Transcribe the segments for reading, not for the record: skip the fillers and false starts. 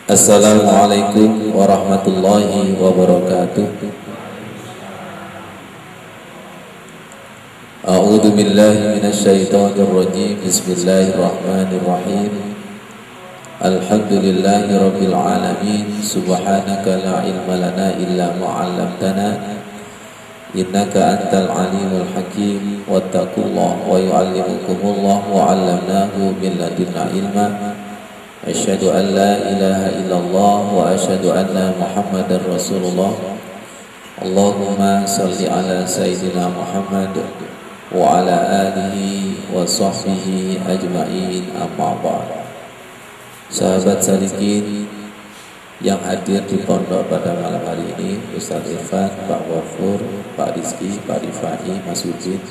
Assalamualaikum warahmatullahi wabarakatuh. A'udzu billahi minasyaitonir rajim. Bismillahirrahmanirrahim. Alhamdulillahi rabbil alamin. Subhanaka la ilma lana illa ma 'allamtana. Innaka antal alimul hakim. Wattaqullaha wa yu'allimukumullah wa 'allamnahu min ladunna ilma. Asyhadu an la ilaha illallah wa asyhadu anna Muhammadar Rasulullah. Allahumma salli ala sayyidina Muhammad wa ala alihi wa sahbihi ajma'in, amma ba'd. Sahabat salikin yang hadir di pondok pada malam hari ini, Ustaz Irfan, Pak Wafur, Pak Rizki, Pak Rifai, Mas Wujid,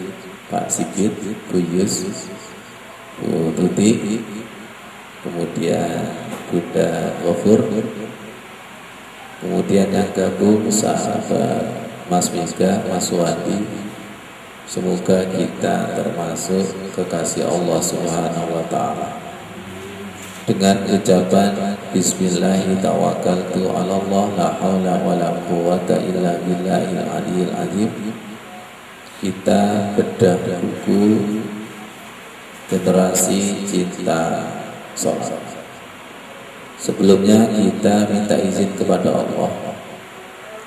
Pak Sigit, Bu Yus, Bu Tuti, kemudian Buddha Wafur, kemudian yang gabung sahabat Mas Miska, Mas Wandi. Semoga kita termasuk kekasih Allah Subhanahu wa Ta'ala. Dengan ucapan Bismillahirrahmanirrahim, ala Allah, la haula wa la quwwata illa billahil aliyil azim. Kita bedah buku Generasi Cinta Sholat. Sebelumnya kita minta izin kepada Allah.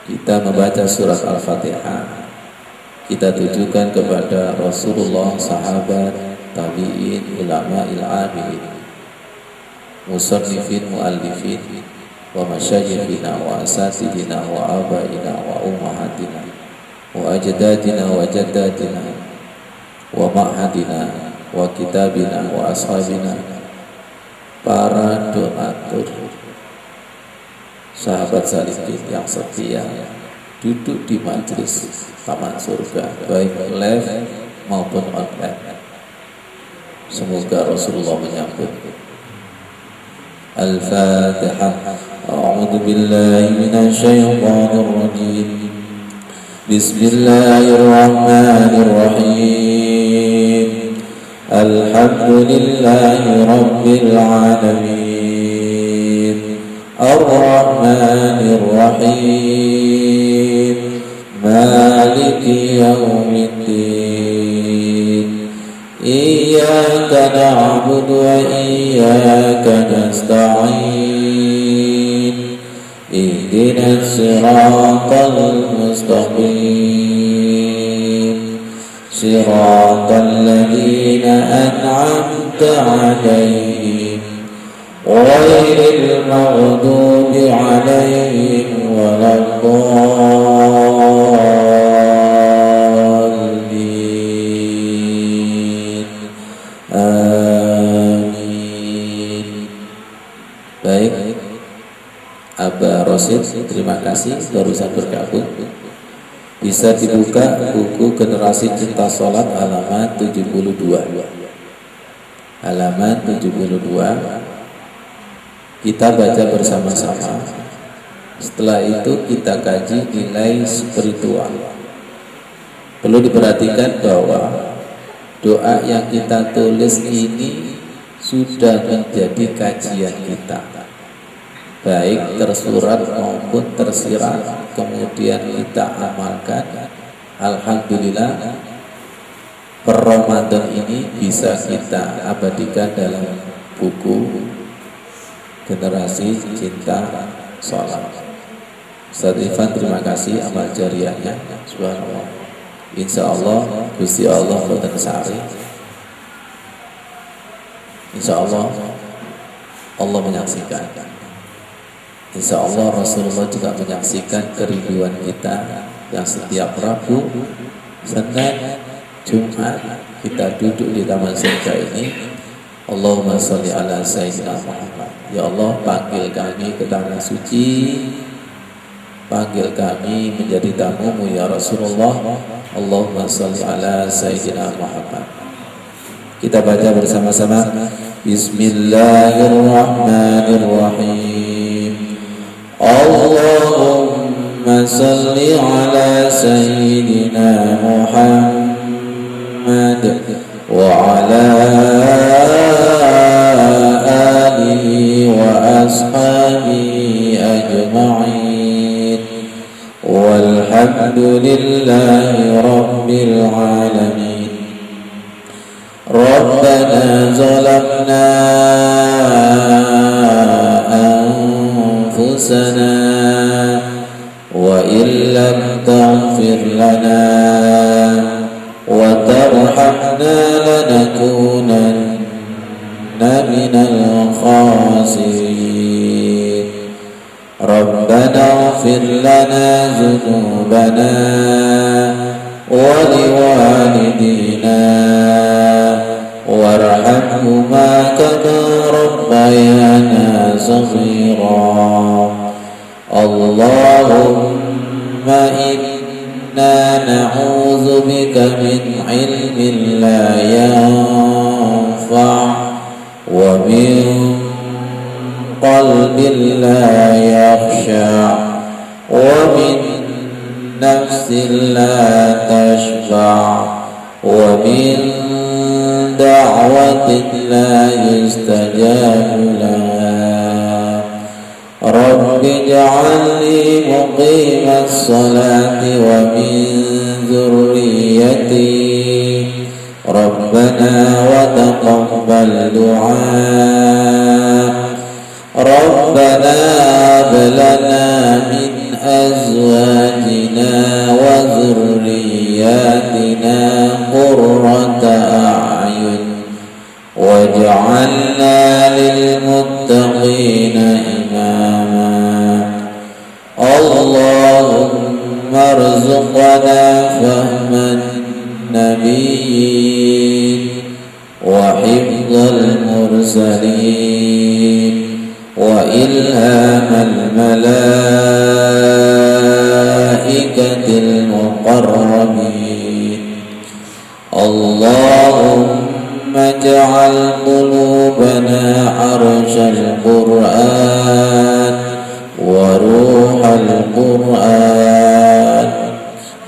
Kita membaca surat Al-Fatihah. Kita tujukan kepada Rasulullah, sahabat, tabi'in, ulama il-amilin, musannifin, muallifin, wa masyayikhina, wa asatidina, wa abaina, wa ummahatina, wa ajdadina, wa jaddatina, wa ma'hadina, wa kitabina, wa ashabina, para donatur, sahabat salikin yang setia duduk di majelis taman surga, baik live maupun online. Semoga Rasulullah menyambut. Al-Fatihah. A'udzu billahi minasyaitonir rajim. Bismillahirrahmanirrahim. Alhamdulillahi rabbil alamin. Ar-Rahmanir Rahim. Maliki yaumiddin. Iyyaka na'budu wa iyyaka nasta'in. Ihdinas siratal mustaqim. Siratal ladzina an'amta 'alaihim ghairil maghdubi 'alaihim waladdallin. Amin. Baik, Abah Rosid, terima kasih barusan bergabung. Bisa dibuka buku Generasi Cinta Sholat halaman 72. Halaman 72. Kita baca bersama-sama. Setelah itu kita kaji nilai spiritual. Perlu diperhatikan bahwa doa yang kita tulis ini sudah menjadi kajian kita, baik tersurat maupun tersirat, kemudian kita amalkan. Alhamdulillah, per Ramadan ini bisa kita abadikan dalam buku Generasi Cinta Sholat. Ustaz Irfan, terima kasih amal jariahnya. Subhanallah. Insya Allah Gusti Allah boten sari. Insya Allah Allah menyaksikan. Insya Allah Rasulullah juga menyaksikan kerinduan kita yang setiap Rabu, Senin, Jumat kita duduk di taman surga ini. Allahumma sholli ala sayyidina Muhammad. Ya Allah, panggil kami ke tanah suci, panggil kami menjadi tamumu ya Rasulullah. Allahumma sholli ala sayyidina Muhammad. Kita baca bersama-sama. Bismillahirrahmanirrahim. Allahumma sholli ala sayyidina Muhammad wa ala alihi wa ashabihi الخاسرين ربنا اغفر لنا ذنوبنا ولوالدينا وارحمهما كما ربيانا صغيرا اللهم إنا نعوذ بك من علم لا ينفع ومن قلب لا يخشع ومن نفس لا تشبع ومن دعوة لا يستجاب لها رب اجعلني مقيم الصلاة ومن ذريتي ربنا وتقبل دعاء ربنا هب لنا من أزواجنا وذرياتنا قرة أعين واجعلنا للمتقين إماما اللهم ارزقنا فهم النبيين وحفظ المرسلين وإلهام الملائكة المقربين اللهم اجعل قلوبنا عرش القرآن وروح القرآن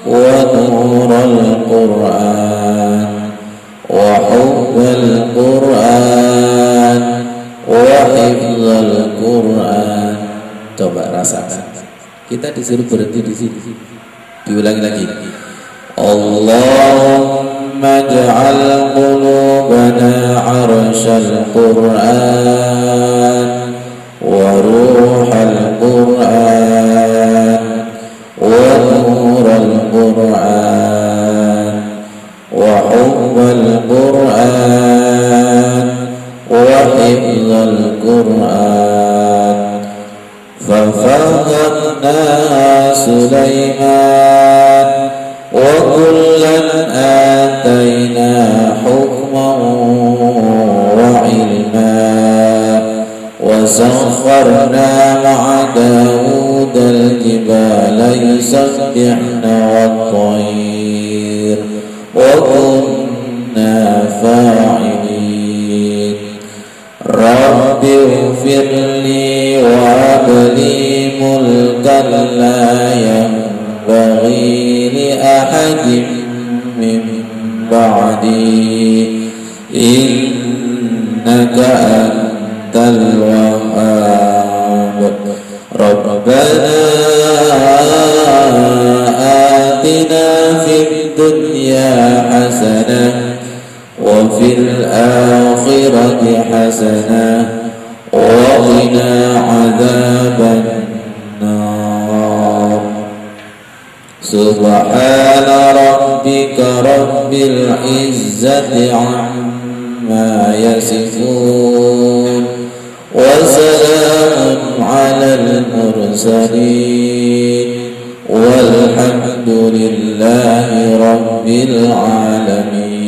ونور القرآن وحب القرآن وحفظ Al-Quran. Coba rasakan. Kita disuruh berhenti di sini. Diulangi lagi. Allahumma ja'al qulubana 'arshal Quran wa ruhal Quran wa nural Quran wa hubbal Quran وحفظ القرآن ففهمناها سليمان وكلا آتينا حكما وعلما وسخرنا مع داود الجبال يسبحن والطير وكنا فاعلين رب اغفر لي وهب لي ملكا لا ينبغي لأحد من بعدي إنك أنت الوهاب ربنا آتنا في الدنيا حسنة وفي الآخرة حسنة وقنا عذاب النار سبحان ربك رب العزة عما يصفون وسلام على المرسلين والحمد لله رب العالمين.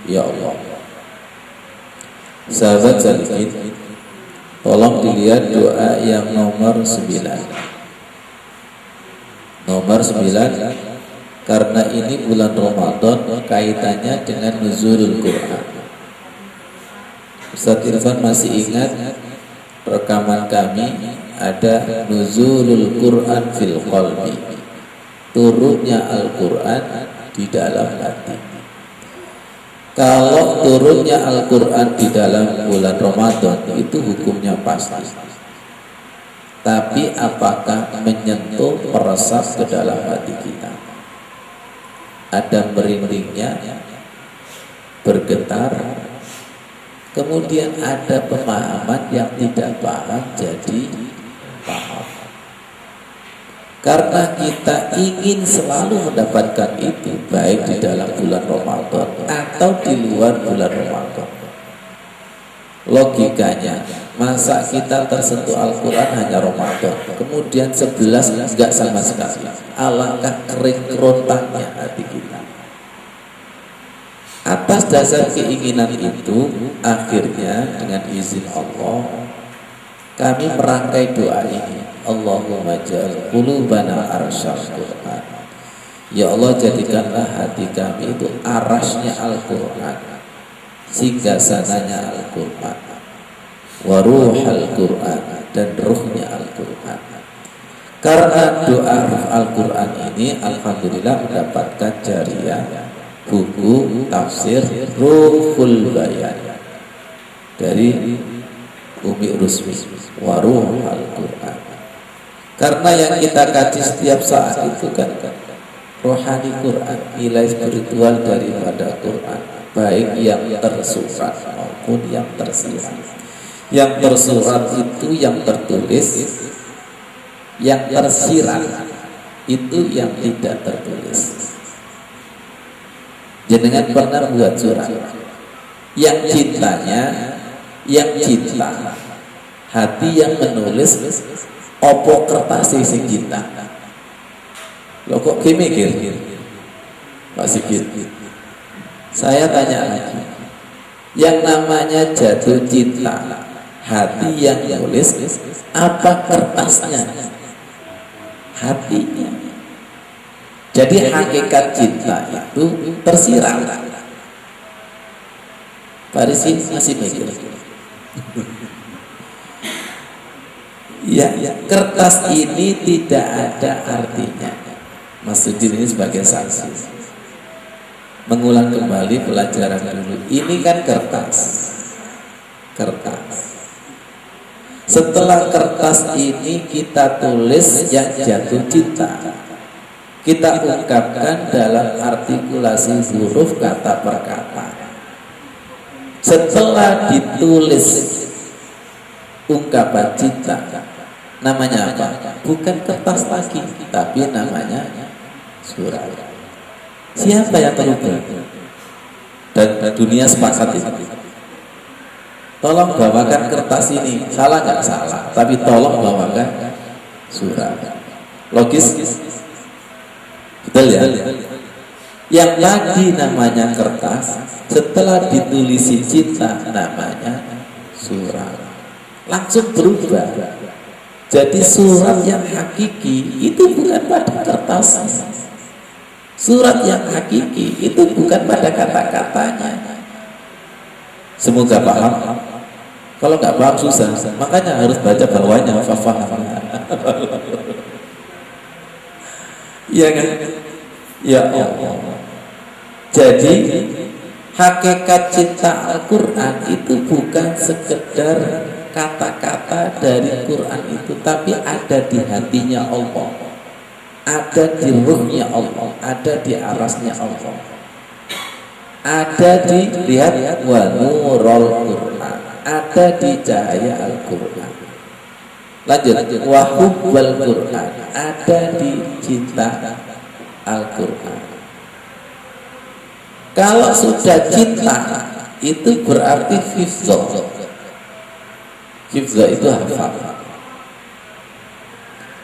Ya Allah, sahabat salikin, tolong dilihat doa yang nomor 9. Nomor 9, karena ini bulan Ramadan, kaitannya dengan nuzulul Quran. Ustaz Irfan masih ingat rekaman kami ada nuzulul Quran fil qalbi, turunnya Al-Quran di dalam hati. Kalau turunnya Al-Quran di dalam bulan Ramadan itu hukumnya pasti. Tapi apakah menyentuh, meresap ke dalam hati kita? Ada merindingnya, bergetar. Kemudian ada pemahaman yang tidak paham jadi paham. Karena kita ingin selalu mendapatkan itu, baik di dalam bulan Ramadan atau di luar bulan Ramadan. Logikanya, masa kita tersentuh Al-Quran hanya Ramadan, kemudian 11 enggak sama sekali. Alangkah kering kerontangnya hati kita. Atas dasar keinginan itu, akhirnya dengan izin Allah, kami merangkai doa ini. Allahumma ja'al qulubana arsyal Qur'an. Ya Allah, jadikanlah hati kami itu arasnya Al-Quran, singgasananya Al-Quran, wa ruhal Quran, dan ruhnya Al-Quran. Karena doa ruh Al-Quran ini alhamdulillah mendapatkan jariah buku tafsir Ruhul Bayan dari Umi Rusmi, wa ruhal Quran. Karena yang kita kaji setiap saat itu kan rohani Quran, nilai spiritual daripada Quran, baik yang tersurat maupun yang tersirat. Yang tersurat itu yang tertulis, yang tersirat itu yang tidak tertulis. Jenengan pernah buat surat yang cintanya, yang cinta, hati yang menulis, opo kertas sing cinta. Lo kok mikir Pak Sigit? Saya tanya lagi, yang namanya jatuh cinta, hati yang nulis, apa kertasnya? Hatinya. Jadi hakikat cinta itu tersirat. Parisi masih mikir. Ya, kertas ini tidak ada artinya. Mas Sudin ini sebagai saksi mengulang kembali pelajaran dulu. Ini kan kertas. Setelah kertas ini kita tulis yang jatuh cinta, kita ungkapkan dalam artikulasi huruf kata per kata. Setelah ditulis ungkapan cinta, namanya apa? Bukan kertas lagi, tapi namanya surat. Siapa yang terubah? Dan dunia sepakat itu. Tolong bawakan kertas ini. Salah nggak salah, tapi tolong bawakan surat. Logis? Betul ya? Yang tadi namanya kertas, setelah ditulisi cinta namanya surat. Langsung berubah. Jadi surat yang hakiki itu bukan pada kertasnya. Surat yang hakiki itu bukan pada kata-katanya. Semoga paham. Kalau nggak paham susah. Makanya harus baca bawahnya. Iya kan? Ya Allah. Jadi hakikat cinta Al-Quran itu bukan sekedar kata-kata dari Quran itu, tapi ada di hatinya Allah, ada di ruhnya Allah, ada di arasnya Allah, ada di lihat wa nurul Quran, ada di cahaya Al-Quran. Lanjut, wa hubbal Quran, ada di cinta Al-Quran. Kalau sudah cinta itu berarti hifdzah. Hifdzah itu hafal.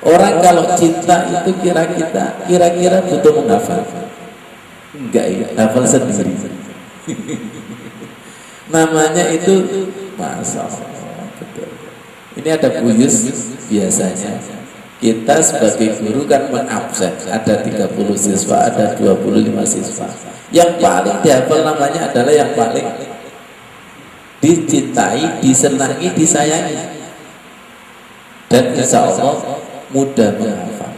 Orang kalau cinta itu kira-kira butuh menghafal? Enggak ya, hafal sendiri. Namanya itu Masya Allah. Betul. Ini ada kuyus biasanya. Kita sebagai guru kan mengabsen, ada 30 siswa, ada 25 siswa. Yang paling dihafal namanya adalah yang paling dicintai, disenangi, disayangi, dan insya Allah mudah menghafal.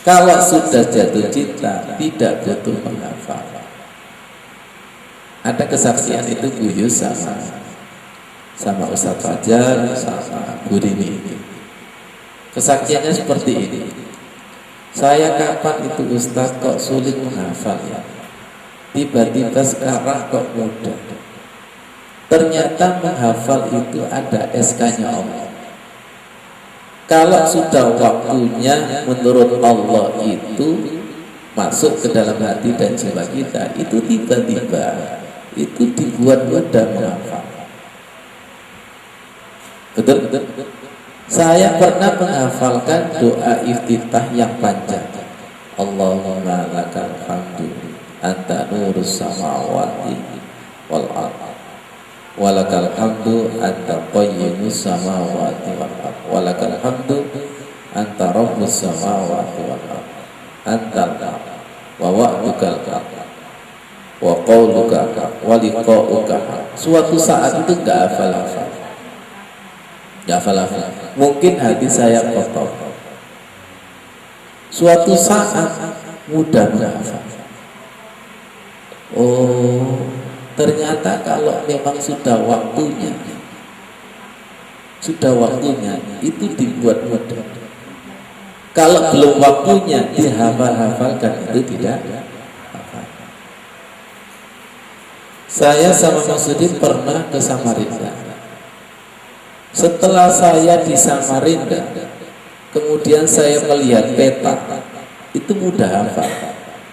Kalau sudah jatuh cinta tidak butuh menghafal. Ada kesaksian itu Buyu sama Ustaz Fajar, sama Bu Rini. Kesaksiannya seperti ini. Saya kapan itu Ustaz kok sulit menghafal ya? Tiba-tiba sekarang kok mudah. Ternyata menghafal itu ada SK-nya Allah. Kalau sudah waktunya menurut Allah itu masuk ke dalam hati dan jiwa kita, itu tiba-tiba itu dibuat mudah menghafal. Betul? Saya pernah menghafalkan doa iftitah yang panjang. Allahumma lakal hamdu anta nurus samawati wal ardh walakal hamdu anta qayyimus samawati wal ardh walakal hamdu anta rabbus samawati wal ardh antal haq wa wa'dukal haq wa qauluka haq wa liqa'uka haq. Suatu saat itu enggak hafal-hafal, mungkin hati saya kotor. Suatu saat mudah menghafal. Oh, ternyata kalau memang sudah waktunya itu dibuat mudah. Kalau belum waktunya dihafal-hafalkan, itu tidak hafal. Saya sama Mas Udin pernah ke Samarinda. Setelah saya di Samarinda, kemudian saya melihat peta, itu mudah hafal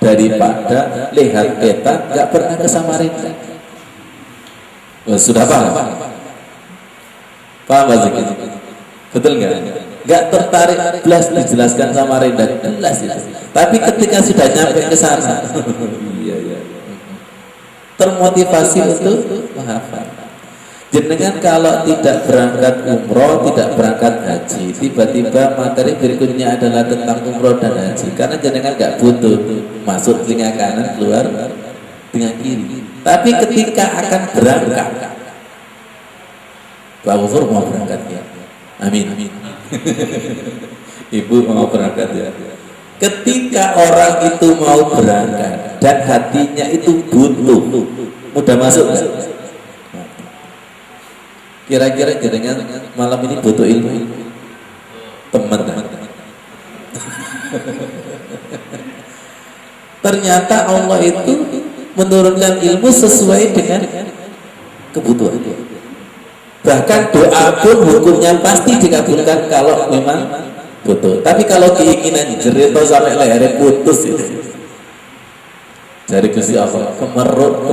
daripada lihat peta nggak pernah ke Samarinda. Sudah paham? Paham gak sih? Betul nggak? Nggak tertarik belas dijelaskan Samarinda, jelas. Tapi ketika sudah nyampe ke sana, termotivasi untuk menghafal. Jenengan kalau tidak berangkat umroh, tidak berangkat haji, tiba-tiba materi berikutnya adalah tentang umroh dan haji, karena jenengan nggak butuh masuk telinga kanan, keluar telinga kiri. Tapi ketika akan berangkat, Pak Gufur mau berangkat ya? Amin. Ibu mau berangkat ya? Ketika orang itu mau berangkat dan hatinya itu butuh, mudah masuk nggak? Kira-kira jenengan malam ini butuh ilmu, teman-teman. Ternyata Allah itu menurunkan ilmu sesuai dengan kebutuhan. Bahkan doa pun hukumnya pasti dikabulkan kalau memang butuh. Tapi kalau keinginan jerito sampai lehernya putus itu, dari Gusti Allah kemaruk,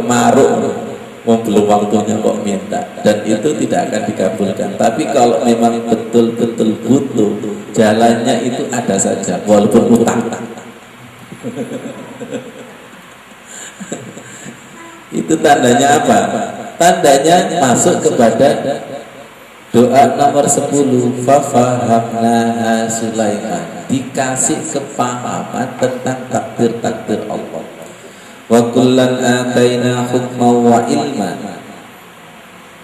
belum waktunya kok minta, dan itu tidak akan dikabulkan. Tapi kalau memang betul-betul butuh, jalannya itu ada saja, walaupun utang. Itu tandanya apa? Tandanya masuk kepada doa nomor 10, fafahamnaha Sulaiman, dikasih kepahaman tentang takdir-takdir Allah. Wa kullan ataina hukma wa ilma,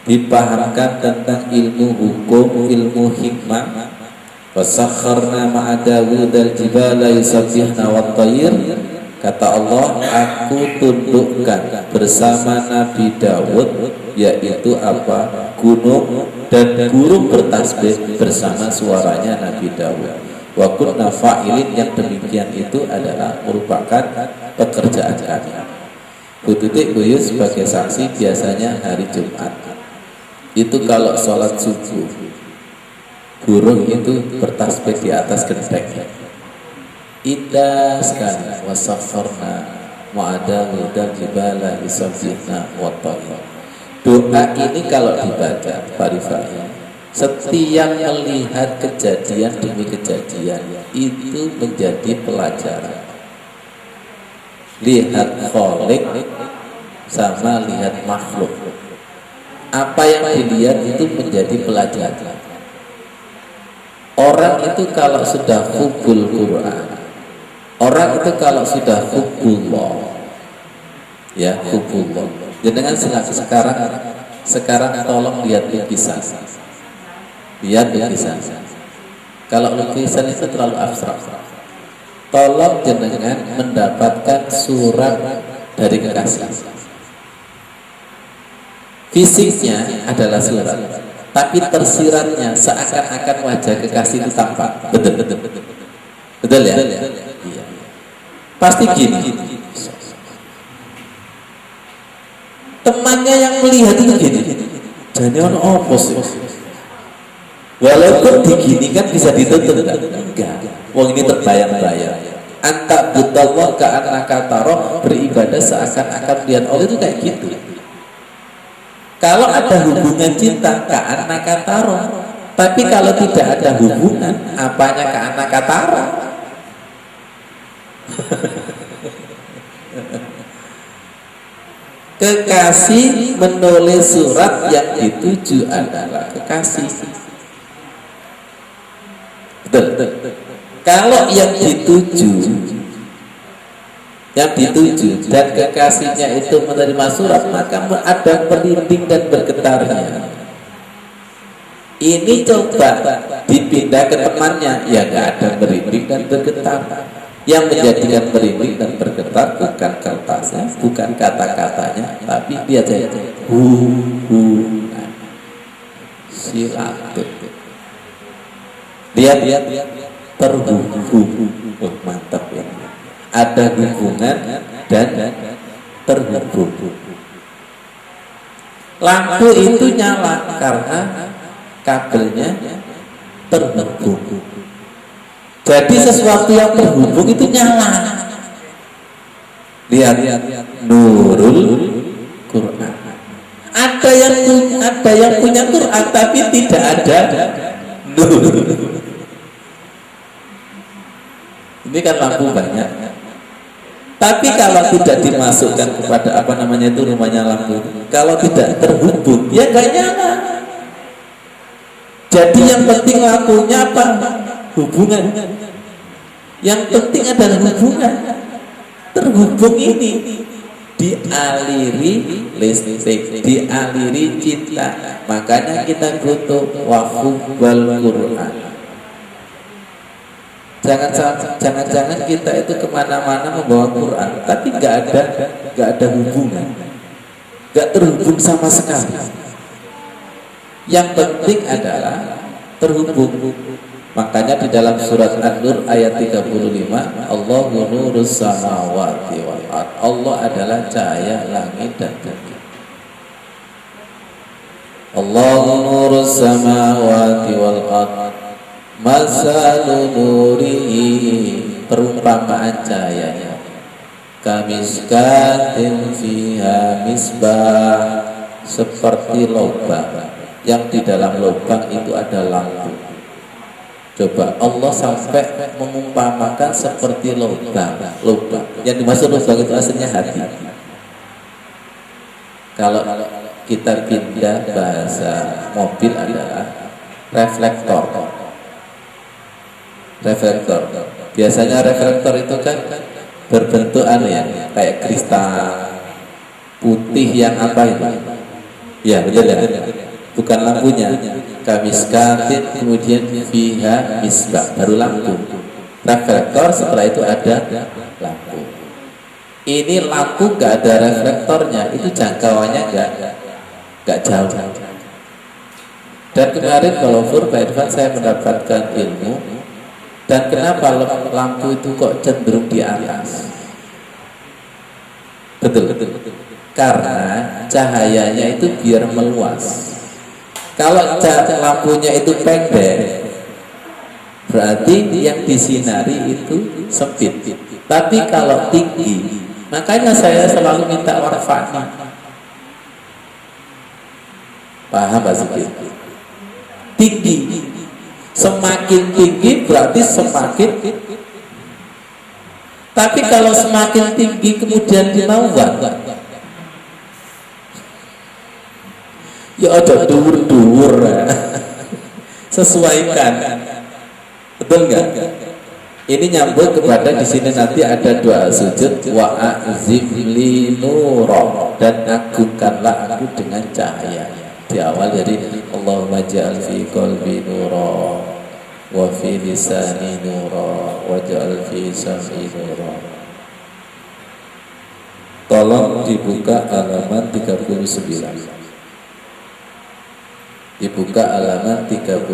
dipahamkan tentang ilmu hukum, ilmu hikmah. Wa sakharna ma'a Dawud al-jibala yusabbihna wat tayr, kata Allah, aku tundukkan bersama Nabi Dawud, yaitu apa? Gunung dan burung bertasbih bersama suaranya Nabi Dawud. Wa kunna fa'ilin, yang demikian itu adalah merupakan pekerjaan kami. Bu Tutik Buyut sebagai saksi, biasanya hari Jumat itu kalau sholat subuh, burung itu bertasbih di atas genteng. Indah sekali. Wasakharna ma'ada wudal jibala yusabbihna wa tayr. Doa ini kalau dibaca Pak Rifai, setiap melihat kejadian demi kejadian itu menjadi pelajaran. Lihat Khalik sama lihat makhluk, apa yang dilihat itu menjadi pelajaran. Orang itu kalau sudah hubul Quran, orang itu kalau sudah hubullah, ya hubullah. Jangan sekarang tolong lihat lukisan. Lihat lukisan. Kalau lukisan itu terlalu abstrak, tolong jenengan mendapatkan surat dari kekasih. Fisiknya adalah surat, tapi tersiratnya seakan-akan wajah kekasih itu tampak. Betul ya? Iya. Pasti gini. Temannya yang melihat itu gini. Jadi ono opo sih? Walaupun diginikan bisa ditutup enggak. Wong ini terbayang-bayang. Anta butallah ka'annaka taro, beribadah seakan-akan lihat Allah itu kayak gitu. Kalau ada hubungan cinta ka'annaka taro, Tapi kalau tidak ada hubungan, apanya ke anak katara? Kekasih menulis surat yang dituju adalah kekasih. Betul. Kalau yang dituju dan kekasihnya itu menerima surat, maka ada merinding dan bergetarnya. Ini coba dipindah ke temannya, ya nggak ada merinding dan bergetar. Yang menjadikan merinding dan bergetar bukan kertasnya, bukan kata-katanya, tapi dia saja hubungan silatur. Lihat terhubung, mantap ya. Ada hubungan dan terhubung. Lampu itu nyala karena kabelnya terhubung. Jadi sesuatu yang terhubung itu nyala. Lihat Nurul Quran. Ada yang punya Quran tapi tidak ada nur. Ini kan lampu banyak. Tapi kalau tidak dimasukkan kepada rumahnya lampu, kalau tidak terhubung, ya nggak nyala. Jadi yang penting lampunya apa? Hubungan. Yang penting adalah hubungan. Terhubung ini dialiri listrik, dialiri cinta. Makanya kita butuh wahubal Quran. Jangan-jangan kita itu kemana-mana membawa Quran, tapi nggak ada hubungan, nggak terhubung sama sekali. Yang penting adalah terhubung. Makanya di dalam surat An-Nur ayat 35, Allahu nurus samawati wal ard. Allah adalah cahaya langit dan bumi. Allahu nurus samawati wal ard. Masalu nurihi, perumpamaan cahayanya. Kamiskatin fiha misbah, seperti lubang yang di dalam lubang itu ada lampu. Coba Allah sampai mengumpamakan seperti lubang. Yang dimaksud lubang itu aslinya hati. Kalau kita pindah bahasa mobil adalah reflektor. Biasanya reflektor itu kan berbentuk kayak kristal putih yang apa itu? Ya betul ya. Bukan lampunya. Kamiskatin kemudian fiha misbah, baru lampu. Reflektor setelah itu ada lampu. Ini lampu nggak ada reflektornya, itu jangkauannya nggak jauh. Dan kemarin kalau Pak Irfan saya mendapatkan ilmu. Dan kenapa lampu itu kok cenderung di atas? Betul. Karena cahayanya itu biar meluas. Kalau lampunya itu pendek, berarti yang disinari itu sempit. Tapi kalau tinggi, makanya saya selalu minta warfani. Paham Pak Zikir? Tinggi. Semakin tinggi berarti semakin. Tapi kalau semakin tinggi kemudian dilawan, ya ada dur-dur. Sesuaikan. Betul nggak? Ini nyambung kepada di sini nanti ada doa sujud, wa a'zim li nura, dan agungkanlah aku dengan cahaya. Di awal jadi Allahumma ja'al fi qalbi nura wa fi lisani nura wa ja'al fi sam'i nura. Tolong dibuka halaman 39. Dibuka halaman 38,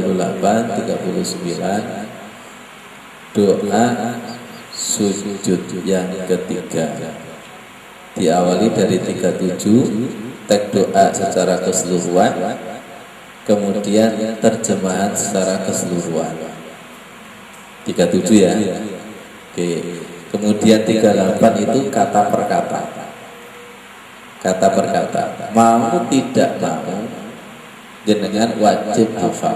39. Doa sujud yang ketiga. Diawali dari 37. Teks doa secara keseluruhan, kemudian terjemahan secara keseluruhan. 37 ya. Oke. Kemudian 38 itu kata per kata. Kata per kata. Mau tidak mau jenengan wajib hafal.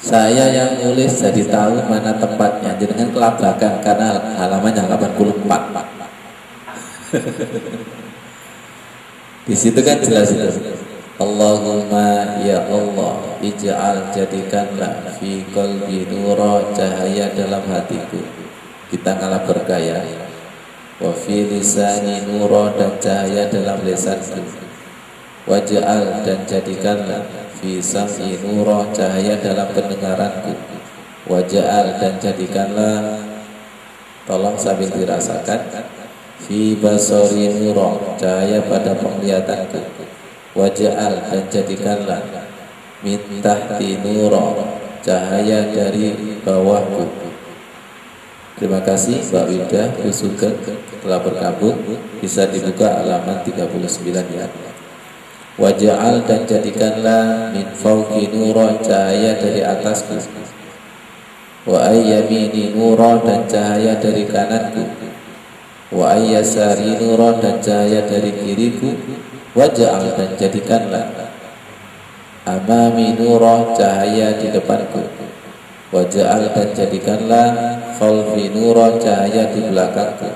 Saya yang nulis jadi tahu mana tempatnya. Jenengan kelabakan karena halamannya 84. Di situ kan jelas itu. Allahumma ya Allah, ij'al jadikanlah fi qalbi nura, cahaya dalam hatiku. Kita ngalah bergaya. Wa fi lisani nura, dan cahaya dalam lisanku. Waj'al, dan jadikanlah fi sam'i nura, cahaya dalam pendengaranku. Waj'al, dan jadikanlah, tolong sambil dirasakan, fi basari nura, cahaya pada penglihatanku. Waj'al, dan jadikanlah min tahti nura, cahaya dari bawahku. Terima kasih Mbak Wida Kusuken telah bergabung. Bisa dibuka halaman 39 ya. Waj'al, dan jadikanlah min fawqi nura, cahaya dari atasku. Wa ayyamini nura, dan cahaya dari kananku. Wa ayyasari nura, dan cahaya dari kiriku. Waj'al, dan jadikanlah amami nura, cahaya di depanku. Waj'al, dan jadikanlah khalfi nura, cahaya di belakangku.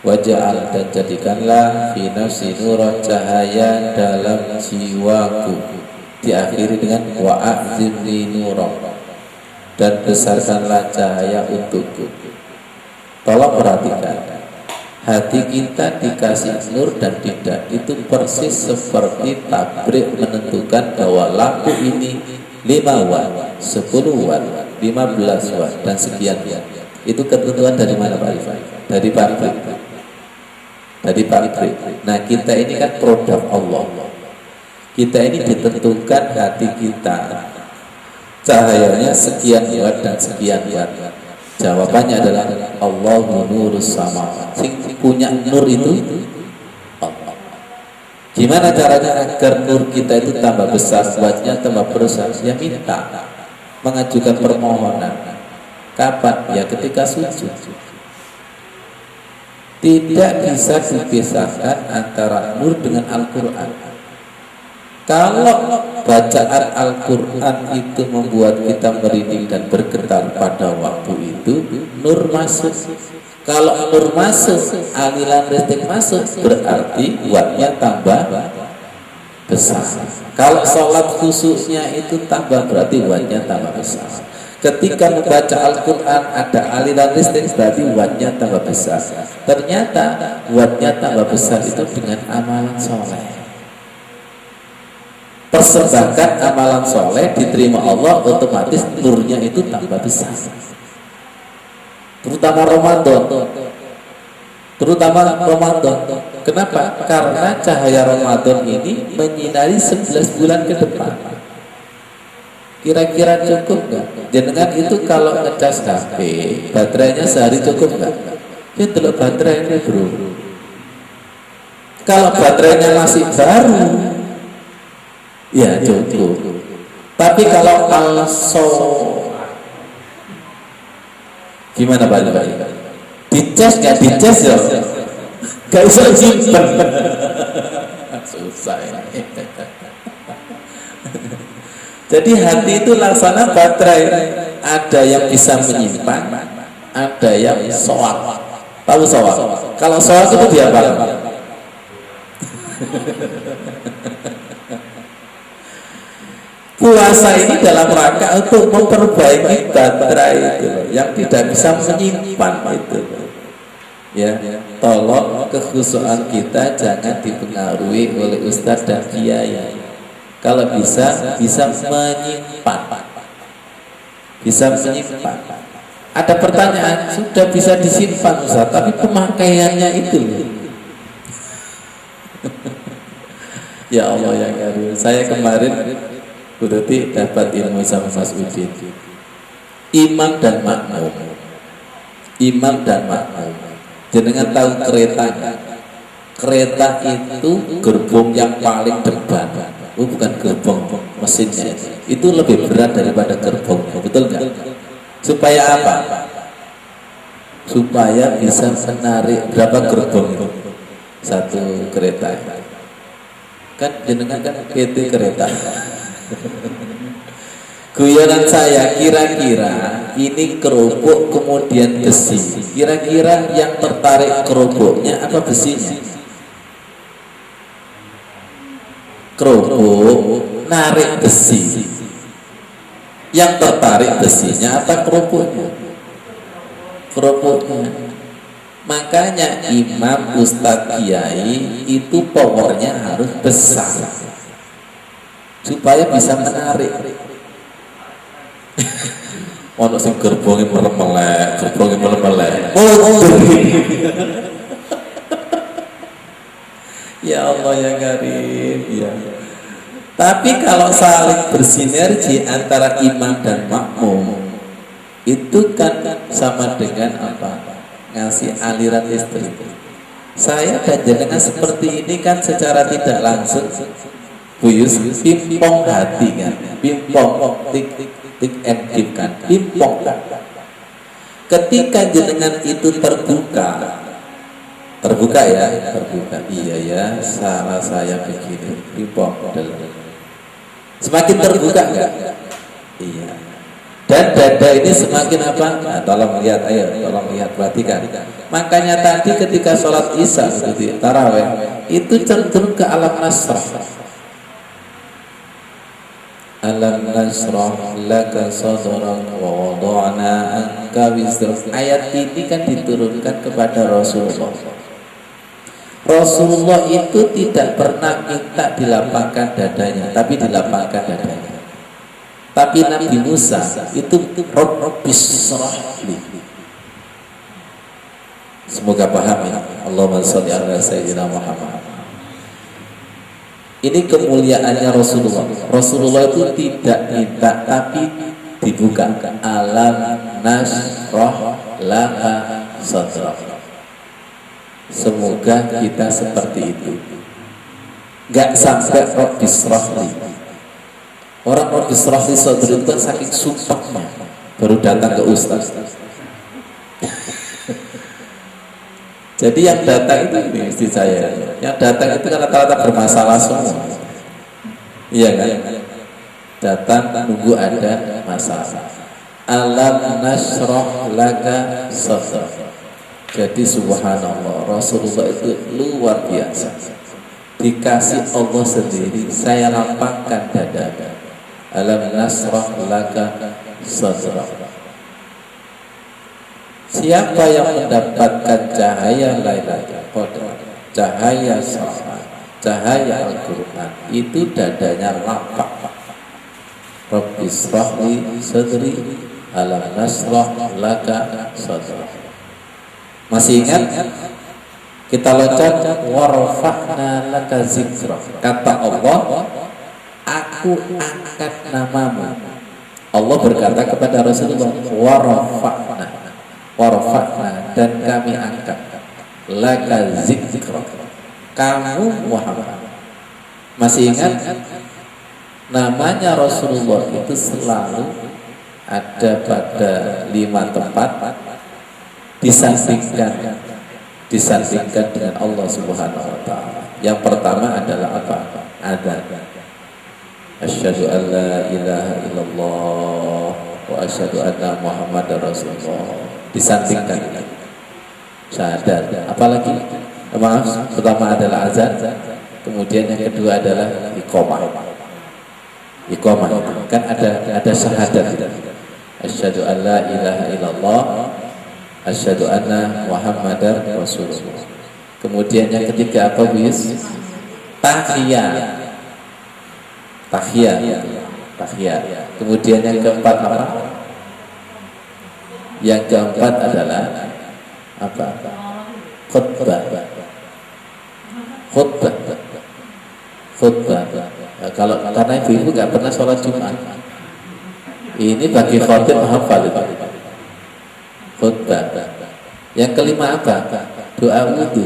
Waj'al, dan jadikanlah fi nafsi nura, cahaya dalam jiwaku. Diakhiri dengan wa a'zimni nura, dan besarkanlah cahaya untukku. Tolong perhatikan, hati kita dikasih nur dan tidak, itu persis seperti tabrik menentukan bahwa lampu ini 5 watt, 10 watt, 15 watt, dan sekian. Itu ketentuan dari mana Pak Rifai? Dari pabrik. Dari pabrik. Nah, kita ini kan produk Allah. Kita ini ditentukan hati kita, cahayanya sekian watt dan sekian watt. Jawabannya adalah Allahu nurus sama. Sing punya nur itu Allah. Gimana caranya agar nur kita itu tambah besar, wattnya tambah besar? Ya minta, mengajukan permohonan. Kapan? Ya ketika sujud. Tidak bisa dipisahkan antara nur dengan Al-Quran. Kalau bacaan Al-Quran itu membuat kita merinding dan bergetar pada waktu itu, nur masuk. Kalau nur masuk, aliran listrik masuk, berarti wattnya tambah besar. Kalau sholat khususnya itu tambah, berarti wattnya tambah besar. Ketika membaca Al-Quran ada aliran listrik, berarti wattnya tambah besar. Ternyata wattnya tambah besar itu dengan amalan soleh. Persembahkan amalan soleh, diterima Allah, otomatis nurnya itu tambah besar. Terutama Ramadan. Kenapa? Karena cahaya Ramadan ini menyinari 11 bulan ke depan. Kira-kira cukup nggak? Jenengan itu kalau ngecas HP, baterainya sehari cukup nggak? Ya telur baterainya bro. Kalau baterainya masih baru, ya cukup. Tapi kalau gimana Pak? Dicas nggak dicas ya? Gak usah simpen. Susah ini. Jadi hati itu laksana baterai. Ada yang bisa menyimpan, ada yang soak. Tahu soak? Kalau soak itu diapakan? Puasa ini dalam rangka untuk memperbaiki baterai itu yang tidak bisa menyimpan itu. Ya, tolong kekhusuan kita jangan dipengaruhi oleh ustadz dan kiai. Kalau bisa menyimpan. Bisa menyimpan. Ada pertanyaan, sudah bisa disimpan Ustaz, tapi pemakaiannya itu. Ya Allah ya Karim. Saya kemarin berarti dapat ilmu sama Mas Udin. Imam dan makmum. Jenengan tahu keretanya? Kereta itu gerbong yang paling depan. Bukan gerbong mesinnya. Itu lebih berat daripada gerbong. Betul nggak? Supaya apa? Supaya bisa menarik berapa gerbong itu? Satu kereta. Kan jenengan kan PT kereta. Guyonan saya, kira-kira ini kerupuk kemudian besi. Kira-kira yang tertarik kerupuknya apa besinya? Kerupuk narik besi. Yang tertarik besinya apa kerupuknya? Kerupuknya. Makanya imam, ustadz, kiai itu powernya harus besar supaya bisa menarik. Ono sing gerbonge melemelek. Ya Allah ya Karim, ya. Tapi kalau saling bersinergi antara imam dan makmum, itu kan sama dengan apa? Ngasih aliran listrik. Saya dan jenengan seperti ini kan secara tidak langsung buyus pimpong hati kan, pimpong tik and give kan, pimpong kan. Ketika jenengan itu terbuka ya, terbuka. Iya ya, salah saya begini, pimpong. Semakin terbuka enggak? Iya. Dan dada ini semakin apa? Nah, tolong lihat, ayo, tolong lihat, perhatikan. Makanya tadi ketika sholat isya, taraweh, itu cenderung ke alam nasrah. Alam nasrah laka sadrak wa wada'na anka wizrak. Ayat ini kan diturunkan kepada Rasulullah. Rasulullah itu tidak pernah minta dilapangkan dadanya, tapi dilapangkan dadanya. Tapi Nabi Musa itu Rabbis shrahli. Semoga paham ya. Allahumma sholli ala sayyidina Muhammad. Ini kemuliaannya Rasulullah. Rasulullah itu tidak minta, tapi dibuka. Alam nasrah laka sadrak. Semoga kita seperti itu. Gak sampai Rabbis shrahli. Orang Rabbis sadri itu kan saking sumpahnya baru datang ke ustaz. Jadi yang datang itu ini istri saya. Yang datang itu kan rata-rata bermasalah semua. Iya kan? Datang nunggu ada masalah. Alam nasrah laka sadrak. Jadi subhanallah, Rasulullah itu luar biasa. Dikasih Allah sendiri, saya lapangkan dada. Alam nasrah laka sadrak. Siapa yang mendapatkan cahaya Lailatul Qadar, cahaya salat, cahaya Al-Quran, itu dadanya lapang. Rabbis shrahli sadri, alam nasrah laka sadrak. Masih ingat? Kita loncat, warafa'na laka zikrak. Kata Allah, aku angkat namamu. Allah berkata kepada Rasulullah, warafa'na, dan kami angkat laka zikrak, kamu Muhammad. Masih ingat? Namanya Rasulullah itu selalu ada pada 5 tempat, disandingkan dengan Allah Subhanahu wa taala. Yang pertama adalah apa? Adzan. Asyhadu an la ilaha illallah wa asyhadu anna Muhammadar Rasulullah. Disandingkan syahadat. Apalagi? Maaf, pertama adalah azan, kemudian yang kedua adalah iqamah. Iqamah kan ada syahadat. Asyhadu an la ilaha illallah, asyhadu anna Muhammadar Rasulullah. Kemudian yang ketiga apa, Bis? Tahiyat. Kemudian yang keempat apa? Yang keempat adalah apa? Khutbah. Nah, kalau karena ibu nggak pernah sholat Jumat, ini bagi khotib hafal itu. Khutbah. Yang kelima apa? Doa wudu.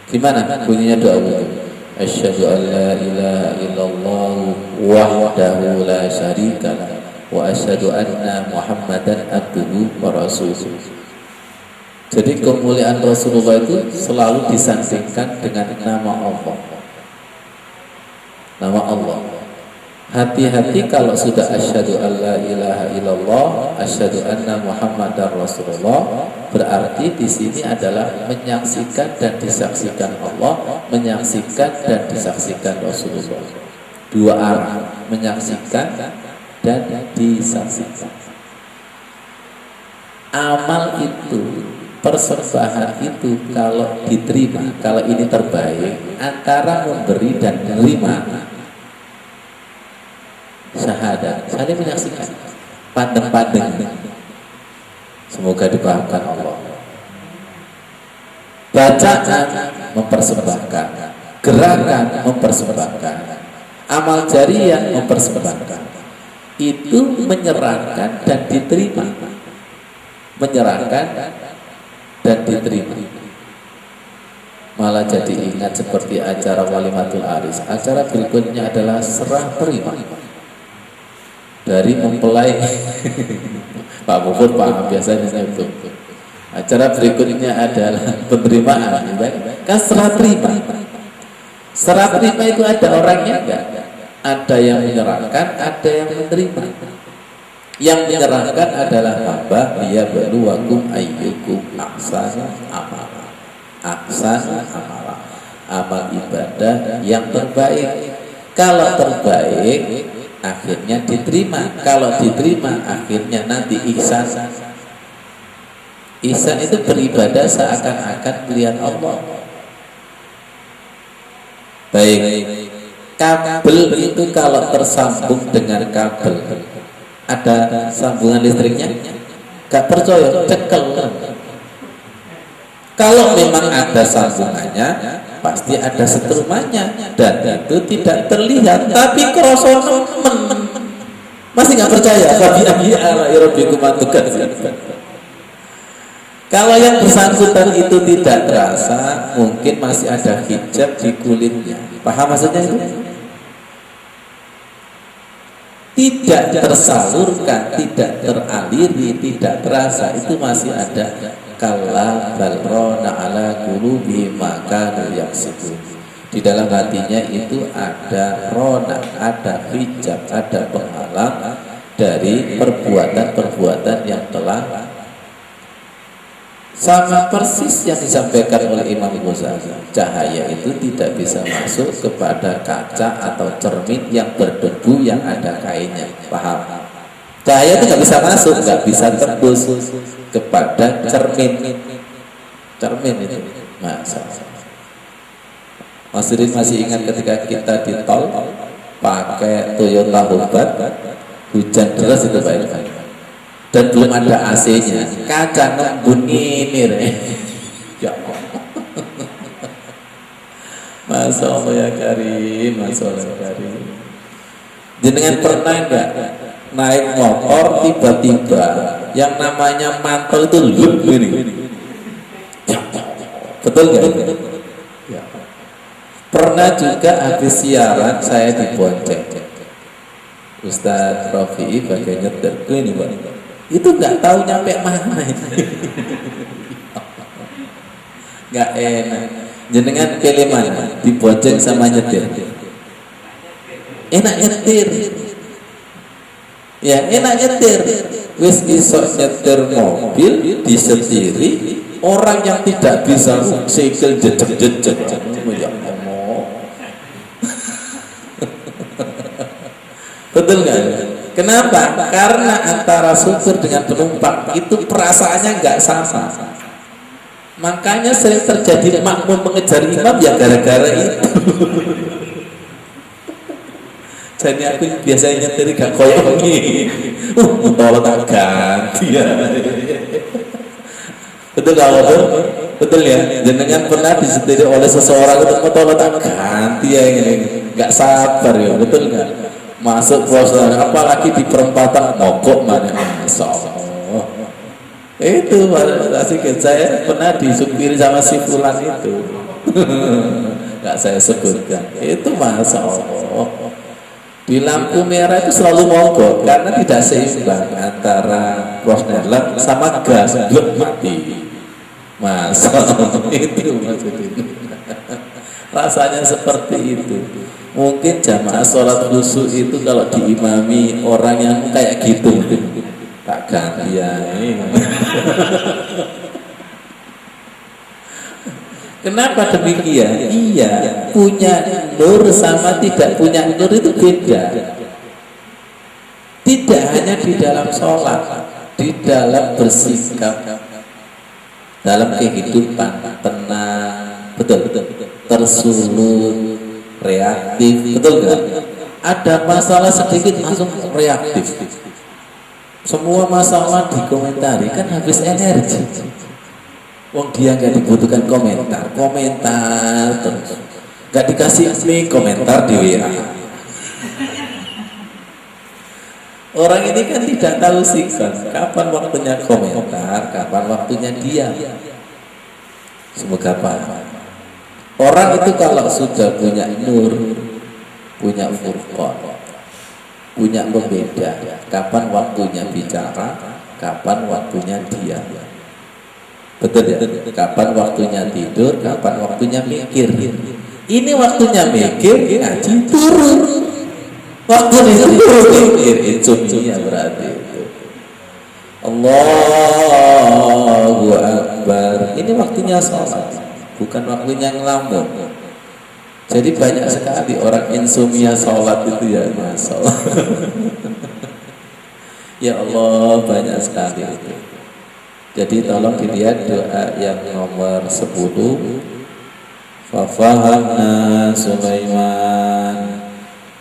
Gimana bunyinya doa wudu? Asyhadu an la ilaha illallah wahdahu la syarikalah wa asyhadu anna Muhammadan abduhu wa rasuluh. Jadi kemuliaan Rasulullah itu selalu disandingkan dengan nama Allah. Nama Allah. Hati-hati kalau sudah asyhadu alla ilaha illallah, asyhadu anna muhammadar rasulullah, berarti di sini adalah menyaksikan dan disaksikan Allah, menyaksikan dan disaksikan Rasulullah. Dua arah, menyaksikan dan disaksikan. Amal itu, persembahan itu kalau diterima, kalau ini terbaik antara memberi dan menerima. Syahadat, saling menyaksikan, pandang-pandang. Semoga dipahamkan Allah. Bacaan mempersembahkan, gerakan mempersembahkan, amal jariah mempersembahkan. Itu menyerahkan dan diterima, menyerahkan dan diterima. Malah jadi ingat seperti acara Walimatul Aris. Acara berikutnya adalah serah terima. Dari mempelai Pak Bubur paham biasanya itu. Acara berikutnya adalah penerimaan, kan serah terima. Serah terima itu ada orangnya enggak? Ada yang menyerahkan, ada yang menerima. Yang menyerahkan adalah hamba liyabluwakum ayyukum ahsanu amala. Ahsanu amala, amal ibadah yang terbaik. Kalau terbaik akhirnya diterima, kalau diterima akhirnya nanti ihsan. Ihsan itu beribadah seakan-akan melihat Allah. Baik, kabel itu kalau tersambung dengan kabel, ada sambungan listriknya, gak percaya, cekel. Kalau memang ada sambungannya, pasti ada setrumannya, dan itu tidak terlihat, tapi krosomen. Masih nggak percaya? Kalau yang bersangkutan itu tidak terasa, mungkin masih ada hijab di kulitnya. Paham maksudnya itu? Tidak tersalurkan, tidak teraliri, tidak terasa, itu masih ada. Kalla balrona ala qulubi maka yaksibun. Di dalam hatinya itu ada rona, ada hijab, ada penghalang dari perbuatan-perbuatan yang telah. Sama persis yang disampaikan oleh Imam Ghazali. Cahaya itu tidak bisa masuk kepada kaca atau cermin yang berdebu yang ada kainnya. Paham? Cahaya itu nggak bisa masuk, nggak bisa tembus kepada cermin. Cermin itu, masa. Mas Irin masih ingat ketika kita di tol pakai Toyota Hubat, hujan deras itu Pak, dan belum ada AC-nya, kaca nembun ini, ya Allah. Masya Allah ya Karim, Masya Allah ya Karim. Jenengan pernah enggak naik motor tiba-tiba yang namanya mantel itu lup gini? Betul nggak? Ya. Pernah juga habis siaran saya dibonceng Ustadz Rafi'i bagian nyetir ini Pak. Itu nggak tahu nyampe mana itu. Nggak enak. Jenengan pilih mana? Dibonceng sama nyetir? Enak nyetir. Ya enak nyetir. Wis iso nyetir mobil disetiri orang yang tidak bisa sikil jejek-jejek. Ya Allah. Betul nggak? Kenapa? Karena antara supir dengan penumpang itu perasaannya nggak sama. Makanya sering terjadi makmum mengejar imam ya gara-gara itu. Jadi aku biasanya nyetir gak koyok ini. Tolong tak ganti ya. Betul kalau betul ya. Jenengan pernah disetiri oleh seseorang itu tolong tak ganti ya ini. Gak sabar ya, betul nggak? Masuk proses, apalagi di perempatan mogok mana, Masya Allah. Itu asik, saya pernah disupiri sama si fulan itu. Nggak saya sebutkan. Itu Masya Allah. Di lampu merah itu selalu mogok karena tidak seimbang antara prosnelan sama gas, belum mati. Masya Allah, itu maksudnya. Rasanya seperti itu. Mungkin jamaah sholat khusyuk itu kalau diimami orang yang kayak gitu, tak ganti ya. Kenapa demikian? Iya, punya nur sama tidak punya nur itu beda. Tidak hanya di dalam sholat, di dalam bersikap, dalam kehidupan tenang, betul, tersulut, reaktif, betul nggak? Ada masalah sedikit langsung reaktif. Semua masalah dikomentari kan habis energi. Wong dia nggak dibutuhkan komentar terus, nggak dikasih mic komentar di WA. Orang ini kan tidak tahu sikon, kapan waktunya komentar, kapan waktunya diam. Semoga paham. Orang itu kalau sudah punya nur, punya furqan, punya pembeda, kapan waktunya bicara, kapan waktunya diam. Betul ya? Kapan waktunya tidur, kapan waktunya mikir. Ini waktunya mikir, ngaji turun. Waktu disuruh mikir, insomnia berarti itu. Allahu Akbar. Ini waktunya sholat, bukan waktunya ngelamun. Jadi banyak sekali orang insomnia sholat itu ya, Masya Allah. Ya Allah, banyak sekali itu. Jadi tolong dilihat doa yang nomor 10. Fafahamna Sulaiman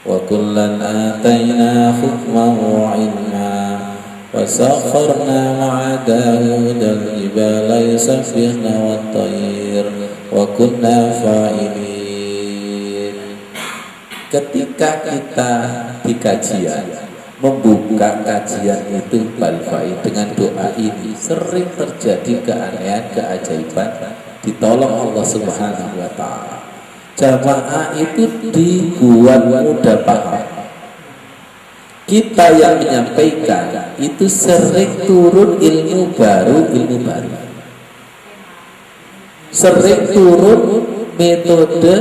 wa kullan atayna hukman wa ilma wa sakharna ma'a Dawud al-jibala yusabbihna wat tayr wa kunna fa'ilin. Ketika kita di kajian, membuka kajian itu balfai dengan doa ini, sering terjadi keanehan, keajaiban, ditolong Allah Subhanahu wa ta'ala. Jamaah itu dibuat mudah paham. Kita yang menyampaikan itu sering turun ilmu baru, sering turun metode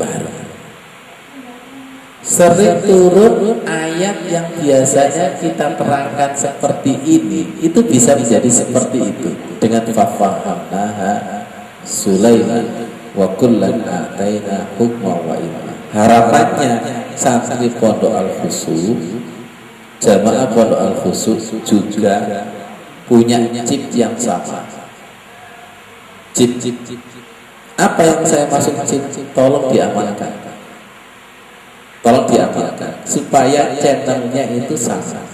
baru, sering turun ayat yang biasanya kita terangkan seperti ini, itu bisa menjadi seperti itu dengan fafahamnaha Sulaiman wa kullan ataina hukma wa ilma. Harapannya santri Pondok Al-Khusyuk, jamaah Pondok Al-Khusyuk juga punya chip yang sama. Chip. Apa yang saya maksud chip? Tolong diamalkan. Supaya channelnya itu sama.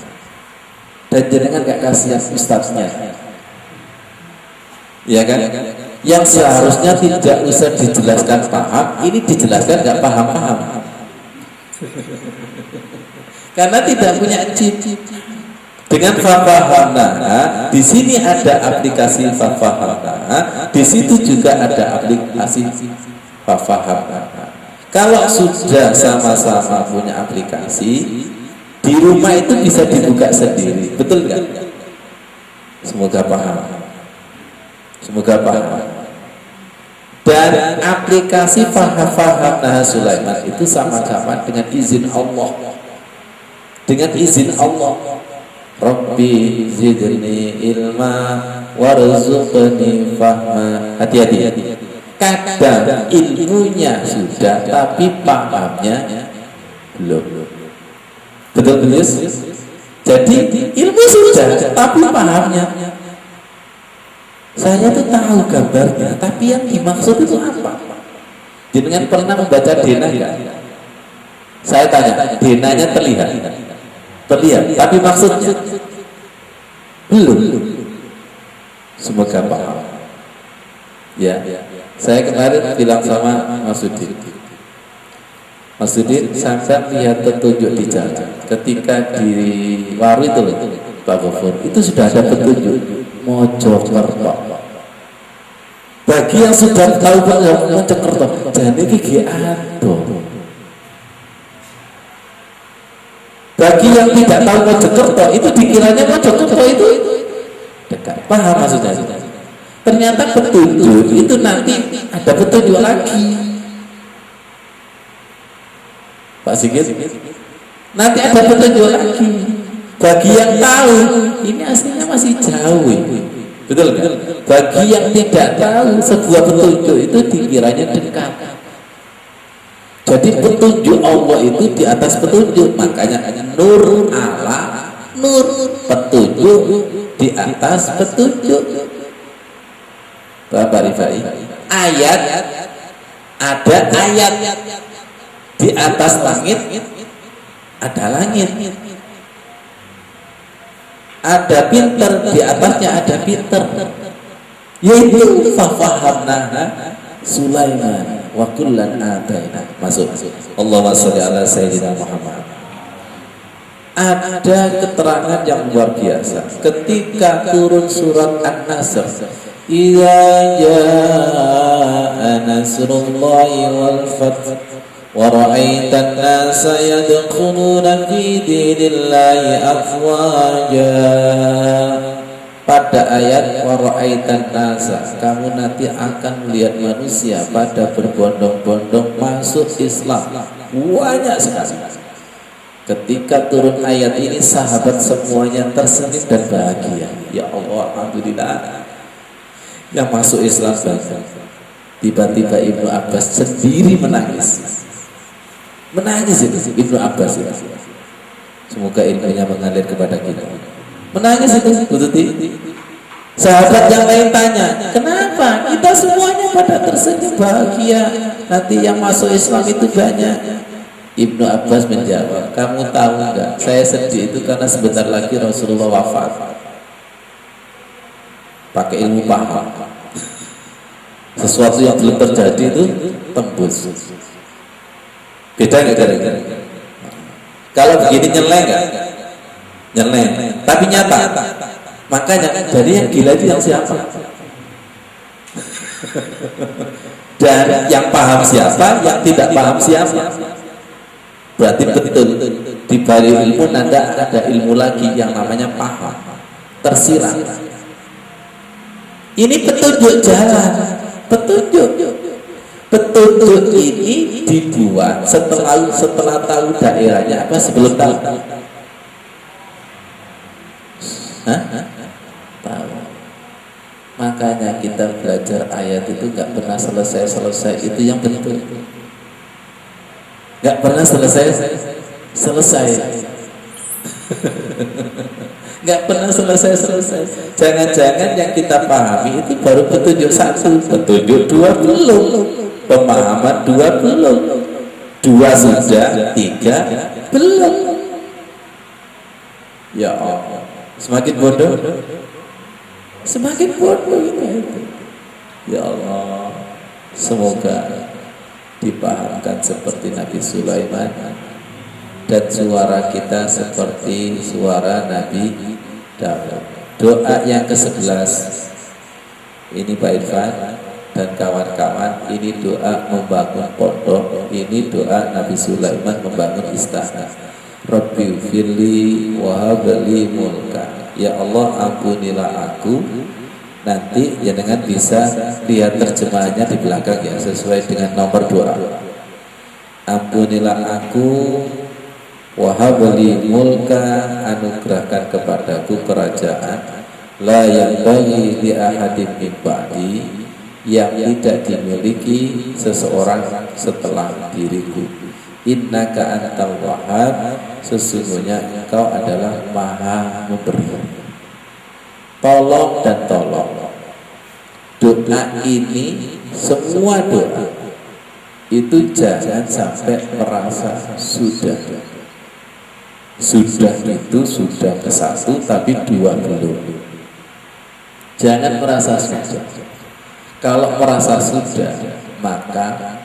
Dan jangan gak kasihan ustaznya. Ya kan? Yang seharusnya tidak usah dijelaskan paham, ini dijelaskan gak paham-paham. Karena tidak punya chip. Dengan fafahamna, di sini ada aplikasi fafahamna, di situ juga ada aplikasi fafahamna. Kalau sudah sama-sama punya aplikasi, di rumah itu bisa dibuka sendiri, betul nggak? Semoga paham. Dan aplikasi Fahamna Sulaiman itu sama-sama dengan izin Allah. Rabbi zidni ilma warzuqni fahma. Hati-hati. Kadang ilmunya sudah tapi pahamnya belum. Betul? Jadi ilmu sudah tapi pahamnya, saya tuh tahu gambarnya, tapi yang dimaksud itu apa? Jenengan pernah membaca denah enggak? Saya tanya, denahnya terlihat, tapi maksudnya belum. Semoga paham. Ya, saya kemarin bilang sama Mas Udin, sampai lihat petunjuk di jalan. Ketika di Waru itu Pak Gofur, itu sudah ada petunjuk Mojokerto. Bagi yang sudah tahu Mojokerto, jadi gigi aduh. Bagi yang tidak tahu Mojokerto, itu dikiranya Mojokerto itu dekat. Paham maksudnya? Ternyata petunjuk itu nanti ada petunjuk lagi. Pak Sigit. Nanti ada petunjuk lagi. Bagi yang tahu, ini aslinya masih jauh. Betul kan? Bagi yang tidak tahu, sebuah petunjuk itu dikiranya dekat. Jadi petunjuk Allah itu di atas petunjuk. Makanya nur ala nur, petunjuk di atas petunjuk. Bapak Rifai, ayat ada ayat di atas langit, ada langit. Ada pinter, di atasnya ada pinter, yaitu fafahamnaha Sulaiman wa kullan ataina. Masuk. Allahumma sholli ala sayyidina Muhammad. Ada keterangan yang luar biasa ketika turun surat An-Nasr. Idza jaa nasrullahi wal fath wa ra'aitan nasa yadkhuluna fi dinillahi afwaja. Pada ayat wa ra'aitan nasa, kamu nanti akan melihat manusia pada berbondong-bondong masuk Islam. Banyak sekali. Ketika turun ayat ini, sahabat semuanya tersenyum dan bahagia. Ya Allah, alhamdulillah, yang masuk Islam banyak. Tiba-tiba Ibnu Abbas sendiri menangis. Menangis itu Ibnu Abbas itu. Semoga ilmunya mengalir kepada kita. Menangis itu, Bututi. Sahabat yang lain tanya, kenapa? Kita semuanya pada tersenyum bahagia. Nanti yang masuk Islam itu banyak. Ibnu Abbas menjawab, kamu tahu enggak? Saya sedih itu karena sebentar lagi Rasulullah wafat. Pakai ilmu paham. Sesuatu yang belum terjadi itu tembus. Beda nggak kira-kira? Kalau begini nyeleng nggak? Nyeleng. Tapi nyata. Makanya dari yang gila itu yang siapa? Dan yang paham siapa? Yang tidak paham siapa? Berarti betul di balik ilmu ada ilmu lagi yang namanya paham, tersirat. Ini petunjuk jalan, petunjuk ini dibuat setelah tahu daerahnya apa sebelum tahu? Hah? Tahu. Makanya kita belajar ayat itu nggak pernah selesai. Itu yang betul. Nggak pernah selesai. Nggak pernah selesai. Jangan-jangan yang kita pahami itu baru petunjuk satu, petunjuk dua belum, pemahaman dua belum, dua sudah, tiga belum. Ya Allah, semakin bodoh ini. Ya Allah, semoga dipahamkan seperti Nabi Sulaiman dan suara kita seperti suara Nabi Daud. Doa yang ke-11 ini Pak Irfan dan kawan-kawan, ini doa membangun pondok, ini doa Nabi Sulaiman membangun istana. Rabbi firli wa habli mulka. Ya Allah, ampunilah aku. Nanti ya dengan bisa lihat terjemahannya di belakang ya, sesuai dengan nomor doa. Ampunilah aku, wahabli mulka, anugerahkan kepadaku kerajaan, la yang bagi li ahadin min ba'di, yang tidak dimiliki seseorang setelah diriku. Innaka antal wahhab, sesungguhnya engkau adalah maha memberi. Tolong dan tolong. Doa ini, semua doa itu jangan sampai merasa sudah itu sudah ke satu tapi dua belum. Jangan merasa sudah. Kalau merasa sudah, maka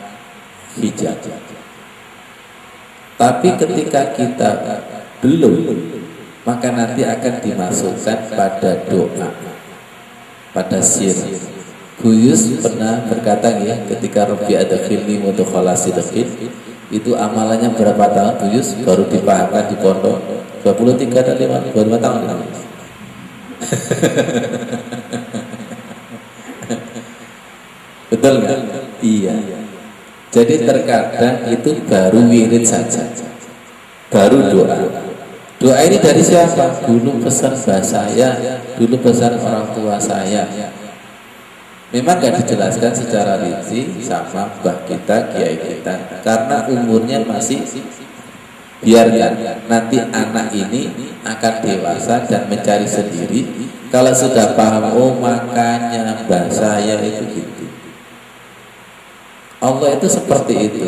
hijab. Tapi ketika kita belum, maka nanti akan dimasukkan pada doa, pada sir. Guyus pernah berkata ya, ketika Rabbi adkhilni mudkhala sidqin, itu amalannya berapa tahun Guyus baru dipahamkan di pondok? 23 dan 5 tahun. Betul nggak? Iya. Jadi terkadang itu baru wirid saja, baru doa. Doa ini dari siapa? Dulu pesan mbah saya, dulu pesan orang tua saya. Memang gak dijelaskan secara rinci sama mbah kita, kiai kita, karena umurnya masih. Biarkan nanti anak ini akan dewasa dan mencari sendiri. Kalau sudah paham, oh makanya mbah saya itu gitu. Allah itu seperti itu,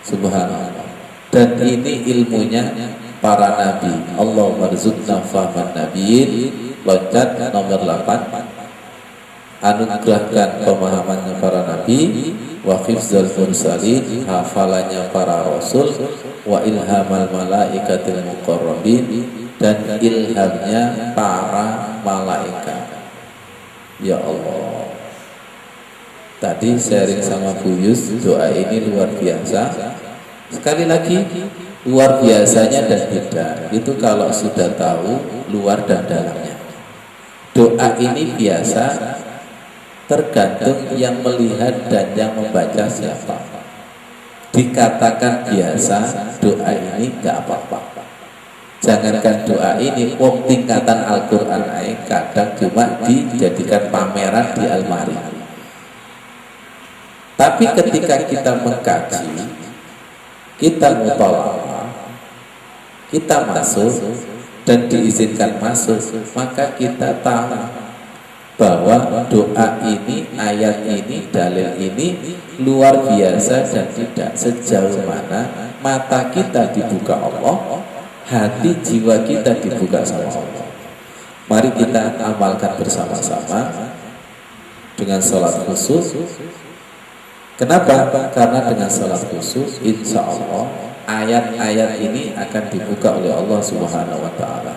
subhanallah. Dan ini ilmunya para nabi. Allah warzuqna fahman nabiyyin, loncat nomor 8. Anugerahkan pemahamannya para nabi, wa hifzul mursalin, hafalannya para rasul, wa ilhamal malaikatil muqarrabin, dan ilhamnya para malaikat. Ya Allah, tadi sharing sama Bu Yus, doa ini luar biasa. Sekali lagi, luar biasanya dan beda itu kalau sudah tahu luar dan dalamnya. Doa ini biasa tergantung yang melihat dan yang membaca siapa. Dikatakan biasa, doa ini gak apa-apa. Jangankan doa ini, tingkatan Al-Quran kadang cuma dijadikan pameran di almari. Tapi ketika kita mengkaji, kita mutola'ah, kita masuk dan diizinkan masuk, maka kita tahu bahwa doa ini, ayat ini, dalil ini luar biasa dan tidak sejauh mana mata kita dibuka Allah, hati jiwa kita dibuka sama Allah. Mari kita amalkan bersama-sama dengan salat khusus. Kenapa? Karena dengan salat khusus, insya Allah ayat-ayat ini akan dibuka oleh Allah Subhanahu wa Ta'ala.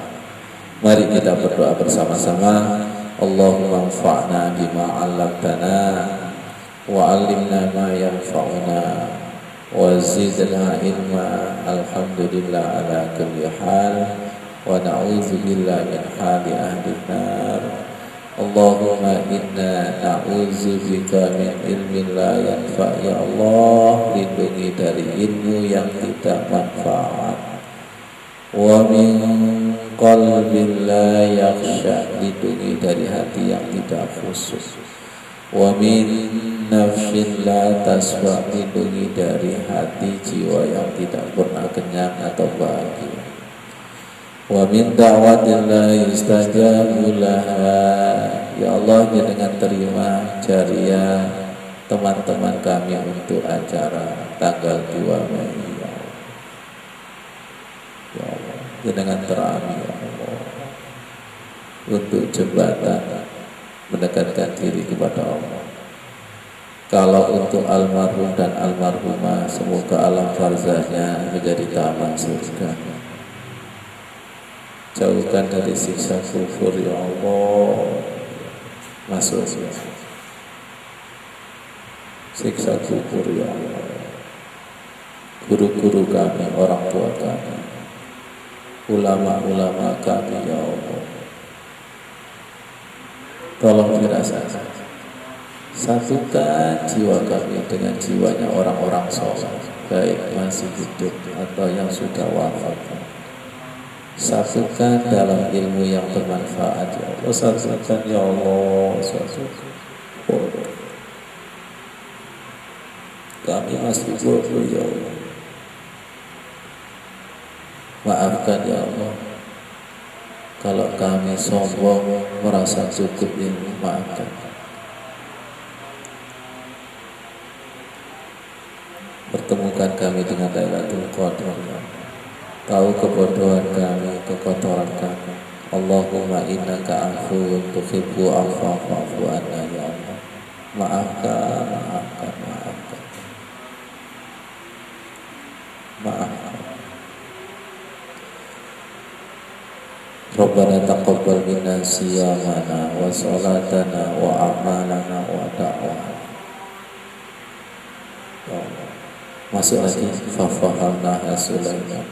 Mari kita berdoa bersama-sama. Allahumma anfa'na bima 'allamtana wa 'allimna ma yanfa'una wa zidna ilma. Alhamdulillah ala kulli hal wa na'udzu billahi min hali ahli nar. Allahumma inna na'udzu bika min ilmin la yanfa'. Ya Allah, lindungi dari ilmu yang tidak manfaat, wa min qalbin la yakhsha, lindungi dari hati yang tidak khusus, wa min nafsin la tasfa, lindungi dari hati jiwa yang tidak pernah kenyang atau bahagia, wa min da'watin la yustajabu laha. Ya Allah, dengan terima jariah teman-teman kami untuk acara tanggal 2 Mei. Ya Allah, dengan terami ya Allah, untuk jembatan mendekatkan diri kepada Allah. Kalau untuk almarhum dan almarhumah, semoga alam barzahnya menjadi taman surga. Jauhkan dari siksa kufur ya Allah. Masuk siksa kufur ya Allah. Guru-guru kami, orang tua kami, ulama-ulama kami ya Allah, tolong dirasakan. Satukan jiwa kami dengan jiwanya orang-orang soleh, baik masih hidup atau yang sudah wafat. Satukan dalam ilmu yang bermanfaat ya Allah. Satukan ya Allah, satukan. Kami masih bodoh ya Allah. Maafkan ya Allah kalau kami sombong merasa cukup ilmu, maafkan. Pertemukan kami dengan Lailatul Qadar ya Allah. Tahu kebodohan kami, kekotoran kami. Allahumma innaka afuwun tuhibbu afwa fa'fu anna ya Allah. Maafkan, maafkan, maafkan. Maafkan. Rabbana taqabbal minna siyamana wa salatana wa a'malana wa da'wana. Ya Allah. Masuk lagi. Fafahamna Sulaiman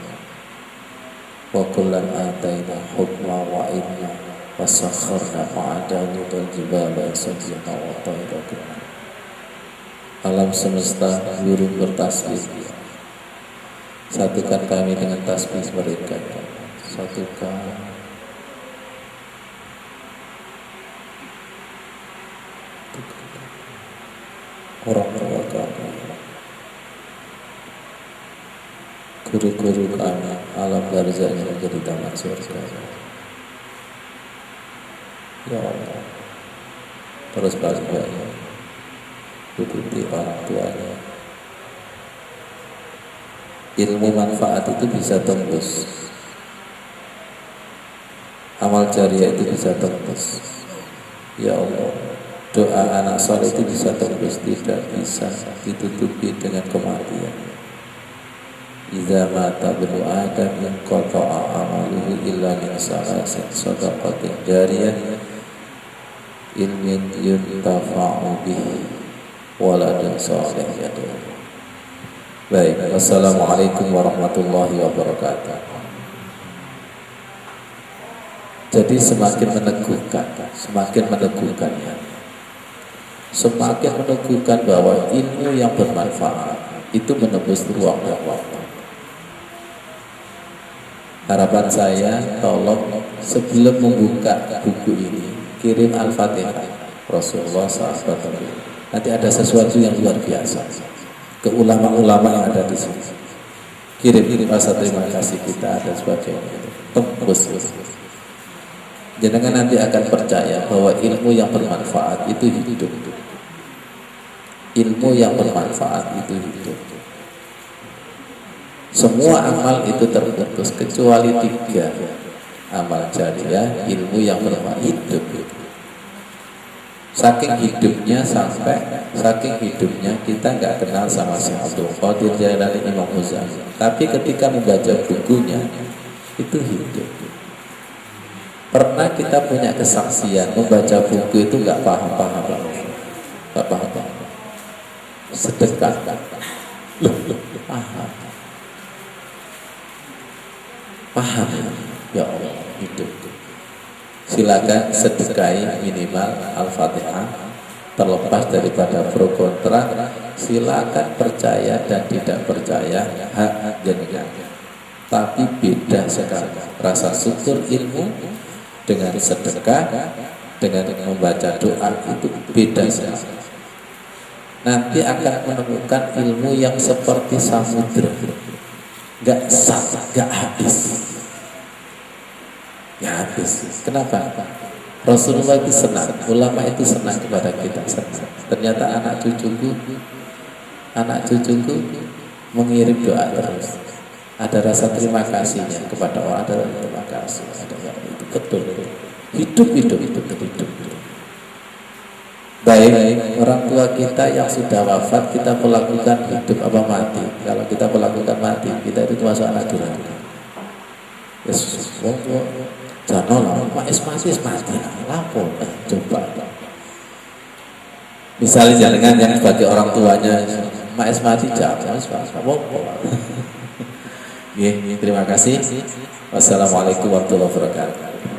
wa kullan ataina hukma wa ilma wa sakharna ma'a Dawud al-jibala yusabbihu wa ta'ala. alam semesta burung bertasbih. Satukan kami dengan tasbih mereka. Satukan orang tua kami, guru-guru kami, alam barzahnya menjadi taman surga. Ya Allah, terus baik-baiknya ikuti orang tuanya. Ilmu manfaat itu bisa tembus, amal jariah itu bisa tembus. Ya Allah, doa anak soleh itu bisa tembus, tidak bisa ditutupi dengan kematian. Idza mata ibnu Adam inqata'a amaluhu illa min salasin shadaqatin jariyah ilmin yuntafa'u bihi waladun salih yad'u. Baik, wassalamualaikum warahmatullahi wabarakatuh. Jadi semakin meneguhkan ya. Semakin meneguhkan bahwa ilmu yang bermanfaat itu menembus ruang dan waktu. Harapan saya, tolong sebelum membuka buku ini, kirim Al-Fatihah Rasulullah SAW. Nanti ada sesuatu yang luar biasa ke ulama-ulama yang ada di sini. Kirim rasa terima kasih kita dan sebagainya. Tembus. Jangan nanti akan percaya bahwa ilmu yang bermanfaat itu hidup. Ilmu yang bermanfaat itu hidup. Semua amal itu terputus kecuali 3. Amal jariah, ilmu yang bermanfaat, hidup. Saking hidupnya kita nggak kenal sama Syekh Abdul Qadir Jailani, Imam Ghazali. Tapi ketika membaca bukunya itu hidup. Pernah kita punya kesaksian membaca buku itu nggak paham, sedekah, paham, ya Allah, hidup. Silakan sedekahi minimal Al-Fatihah, terlepas daripada pro kontra. Silakan percaya dan tidak percaya, hak jenengan. Tapi beda sekali rasa syukur ilmu dengan sedekah, dengan membaca doa, itu beda sekali. Nanti akan menemukan ilmu yang seperti samudra, gak habis. Kenapa? Rasulullah itu senang, ulama itu senang kepada kita. Ternyata anak cucuku mengirim doa terus. Ada rasa terima kasihnya kepada Allah, ada terima kasih. Itu betul. Hidup. Baik, orang tua kita yang sudah wafat, kita melakukan hidup apa mati? Kalau kita melakukan mati, kita itu masuk anak durhaka. Yesus, jangan lah, mati, lapor, coba. Misalnya jangan yang sebagai orang tuanya, mati jangan, terima kasih. Wassalamualaikum warahmatullahi wabarakatuh.